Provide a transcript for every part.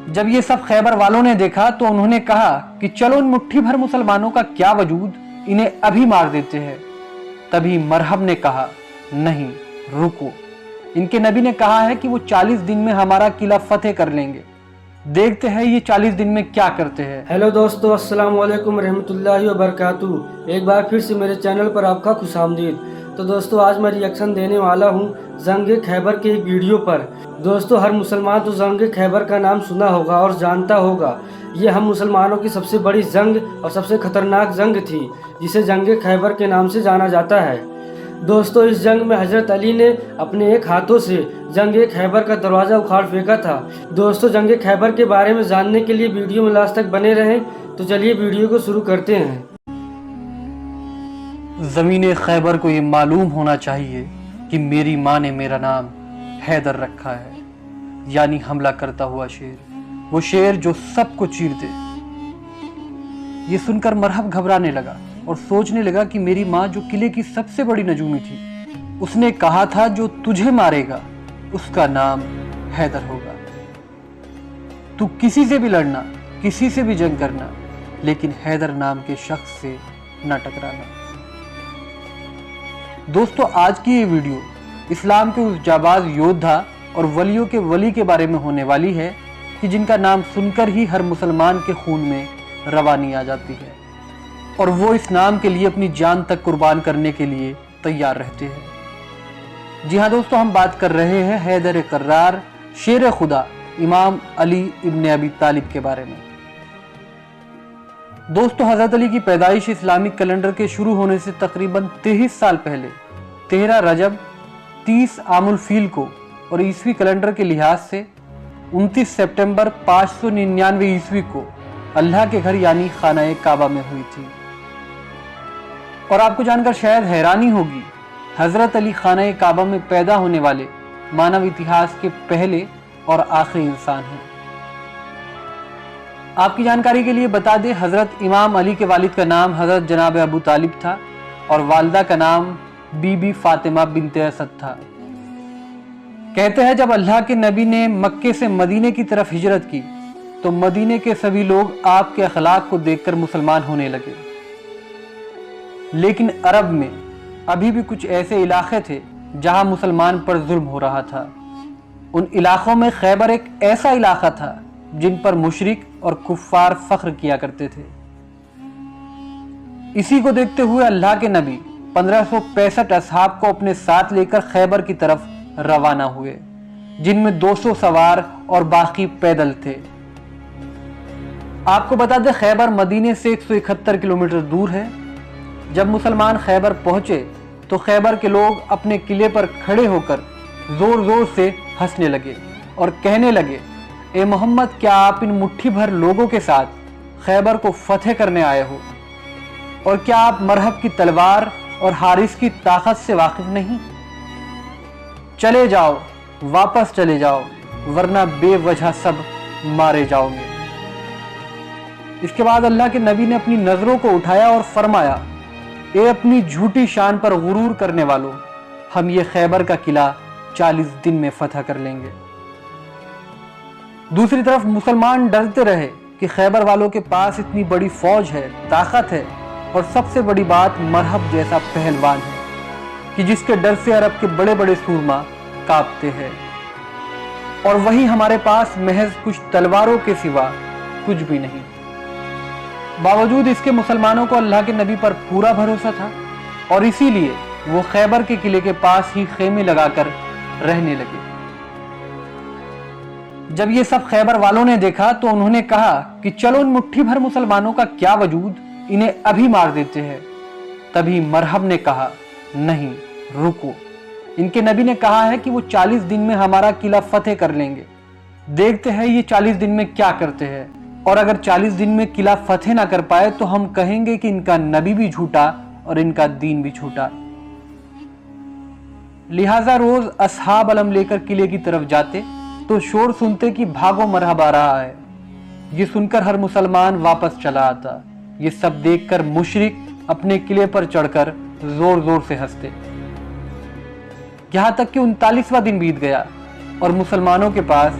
جب یہ سب خیبر والوں نے دیکھا تو انہوں نے کہا کہ چلو ان مٹھی بھر مسلمانوں کا کیا وجود، انہیں ابھی مار دیتے ہیں۔ تبھی مرحب نے کہا نہیں رکو، ان کے نبی نے کہا ہے کہ وہ 40 دن میں ہمارا قلعہ فتح کر لیں گے، دیکھتے ہیں یہ 40 دن میں کیا کرتے ہیں۔ ہیلو دوستو، السلام علیکم رحمۃ اللہ وبرکاتہ۔ ایک بار پھر سے میرے چینل پر آپ کا خوش آمدید۔ تو دوستو آج میں ریئیکشن دینے والا ہوں جنگ خیبر کے ایک ویڈیو پر۔ دوستو ہر مسلمان تو جنگ خیبر کا نام سنا ہوگا اور جانتا ہوگا۔ یہ ہم مسلمانوں کی سب سے بڑی جنگ اور سب سے خطرناک جنگ تھی، جسے جنگ خیبر کے نام سے جانا جاتا ہے۔ دوستو اس جنگ میں حضرت علی نے اپنے ایک ہاتھوں سے جنگ خیبر کا دروازہ اکھاڑ پھینکا تھا۔ دوستو جنگ خیبر کے بارے میں جاننے کے لیے ویڈیو میں لاسٹ تک بنے رہیں۔ تو چلیے ویڈیو کو شروع کرتے ہیں۔ زمین خیبر کو یہ معلوم ہونا چاہیے کہ میری ماں نے میرا نام حیدر رکھا ہے، یعنی حملہ کرتا ہوا شیر، وہ شیر جو سب کو چیر دے۔ یہ سن کر مرحب گھبرانے لگا اور سوچنے لگا کہ میری ماں جو قلعے کی سب سے بڑی نجومی تھی، اس نے کہا تھا جو تجھے مارے گا اس کا نام حیدر ہوگا۔ تو کسی سے بھی لڑنا، کسی سے بھی جنگ کرنا، لیکن حیدر نام کے شخص سے نہ ٹکرانا۔ دوستو آج کی یہ ویڈیو اسلام کے اس جاباز یودھا اور ولیوں کے ولی کے بارے میں ہونے والی ہے کہ جن کا نام سن کر ہی ہر مسلمان کے خون میں روانی آ جاتی ہے، اور وہ اس نام کے لیے اپنی جان تک قربان کرنے کے لیے تیار رہتے ہیں۔ جی ہاں دوستو، ہم بات کر رہے ہیں حیدر کرار، شیر خدا، امام علی ابن ابی طالب کے بارے میں۔ دوستو حضرت علی کی پیدائش اسلامک کیلنڈر کے شروع ہونے سے تقریباً 23 سال پہلے 13 رجب 30 عام الفیل کو اور عیسوی کیلنڈر کے لحاظ سے 29 سپٹمبر 599 عیسوی کو اللہ کے گھر یعنی خانہ کعبہ میں ہوئی تھی۔ اور آپ کو جان کر شاید حیرانی ہوگی، حضرت علی خانہ کعبہ میں پیدا ہونے والے مانو اتہاس کے پہلے اور آخری انسان ہیں۔ آپ کی جانکاری کے لیے بتا دیں، حضرت امام علی کے والد کا نام حضرت جناب ابو طالب تھا اور والدہ کا نام بی بی فاطمہ بنت اسد تھا۔ کہتے ہیں جب اللہ کے نبی نے مکے سے مدینے کی طرف ہجرت کی تو مدینے کے سبھی لوگ آپ کے اخلاق کو دیکھ کر مسلمان ہونے لگے، لیکن عرب میں ابھی بھی کچھ ایسے علاقے تھے جہاں مسلمان پر ظلم ہو رہا تھا۔ ان علاقوں میں خیبر ایک ایسا علاقہ تھا جن پر مشرک اور کفار فخر کیا کرتے تھے۔ اسی کو دیکھتے ہوئے اللہ کے نبی 1565 اصحاب کو اپنے ساتھ لے کر خیبر کی طرف روانہ ہوئے، جن میں 200 سوار اور باقی پیدل تھے۔ آپ کو بتا دیں خیبر مدینے سے 171 کلومیٹر دور ہے۔ جب مسلمان خیبر پہنچے تو خیبر کے لوگ اپنے قلعے پر کھڑے ہو کر زور زور سے ہنسنے لگے اور کہنے لگے، اے محمد کیا آپ ان مٹھی بھر لوگوں کے ساتھ خیبر کو فتح کرنے آئے ہو؟ اور کیا آپ مرحب کی تلوار اور حارث کی طاقت سے واقف نہیں؟ چلے جاؤ، واپس چلے جاؤ، ورنہ بے وجہ سب مارے جاؤ گے۔ اس کے بعد اللہ کے نبی نے اپنی نظروں کو اٹھایا اور فرمایا، اے اپنی جھوٹی شان پر غرور کرنے والوں، ہم یہ خیبر کا قلعہ 40 دن میں فتح کر لیں گے۔ دوسری طرف مسلمان ڈرتے رہے کہ خیبر والوں کے پاس اتنی بڑی فوج ہے، طاقت ہے، اور سب سے بڑی بات مرحب جیسا پہلوان ہے کہ جس کے ڈر سے عرب کے بڑے بڑے سورما کانپتے ہیں، اور وہی ہمارے پاس محض کچھ تلواروں کے سوا کچھ بھی نہیں۔ باوجود اس کے مسلمانوں کو اللہ کے نبی پر پورا بھروسہ تھا، اور اسی لیے وہ خیبر کے قلعے کے پاس ہی خیمے لگا کر رہنے لگے۔ جب یہ سب خیبر والوں نے دیکھا تو انہوں نے کہا کہ چلو ان مٹھی بھر مسلمانوں کا کیا وجود، انہیں ابھی مار دیتے ہیں۔ تبھی مرحب نے کہا نہیں رکو، ان کے نبی نے کہا ہے کہ وہ 40 دن میں ہمارا قلعہ فتح کر لیں گے، دیکھتے ہیں یہ 40 دن میں کیا کرتے ہیں، اور اگر 40 دن میں قلعہ فتح نہ کر پائے تو ہم کہیں گے کہ ان کا نبی بھی جھوٹا اور ان کا دین بھی جھوٹا۔ لہٰذا روز اصحاب علم لے کر قلعے کی طرف جاتے تو شور سنتے کہ بھاگو مرحب آ رہا ہے۔ یہ سن کر ہر مسلمان واپس چلا آتا۔ یہ سب دیکھ کر مشرک اپنے قلعے پر چڑھ کر زور زور سے ہنستے، یہاں تک کہ 39واں دن بیت گیا اور مسلمانوں کے پاس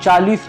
40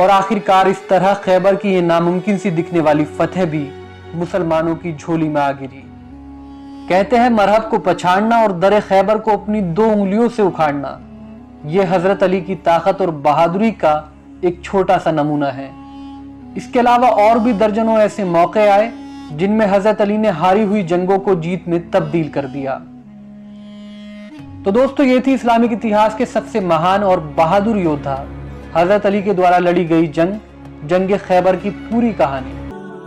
اور آخرکار اس طرح خیبر کی یہ ناممکن سی دکھنے والی فتح بھی مسلمانوں کی جھولی میں آ گری۔ کہتے ہیں مرہب کو پچھاڑنا اور در خیبر کو اپنی 2 انگلیوں سے اکھاڑنا، یہ حضرت علی کی طاقت اور بہادری کا ایک چھوٹا سا نمونہ ہے۔ اس کے علاوہ اور بھی درجنوں ایسے موقع آئے جن میں حضرت علی نے ہاری ہوئی جنگوں کو جیت میں تبدیل کر دیا۔ تو دوستو، یہ تھی اسلامک اتہاس کے سب سے مہان اور بہادر یودھا حضرت علی کے دوارا لڑی گئی جنگ خیبر کی پوری کہانی۔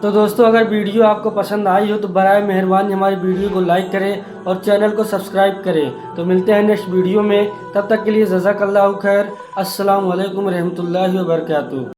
تو دوستو، اگر ویڈیو آپ کو پسند آئی ہو تو برائے مہربانی ہماری ویڈیو کو لائک کریں اور چینل کو سبسکرائب کریں۔ تو ملتے ہیں نیکسٹ ویڈیو میں، تب تک کے لیے جزاک اللہ خیر۔ السلام علیکم ورحمۃ اللہ وبرکاتہ۔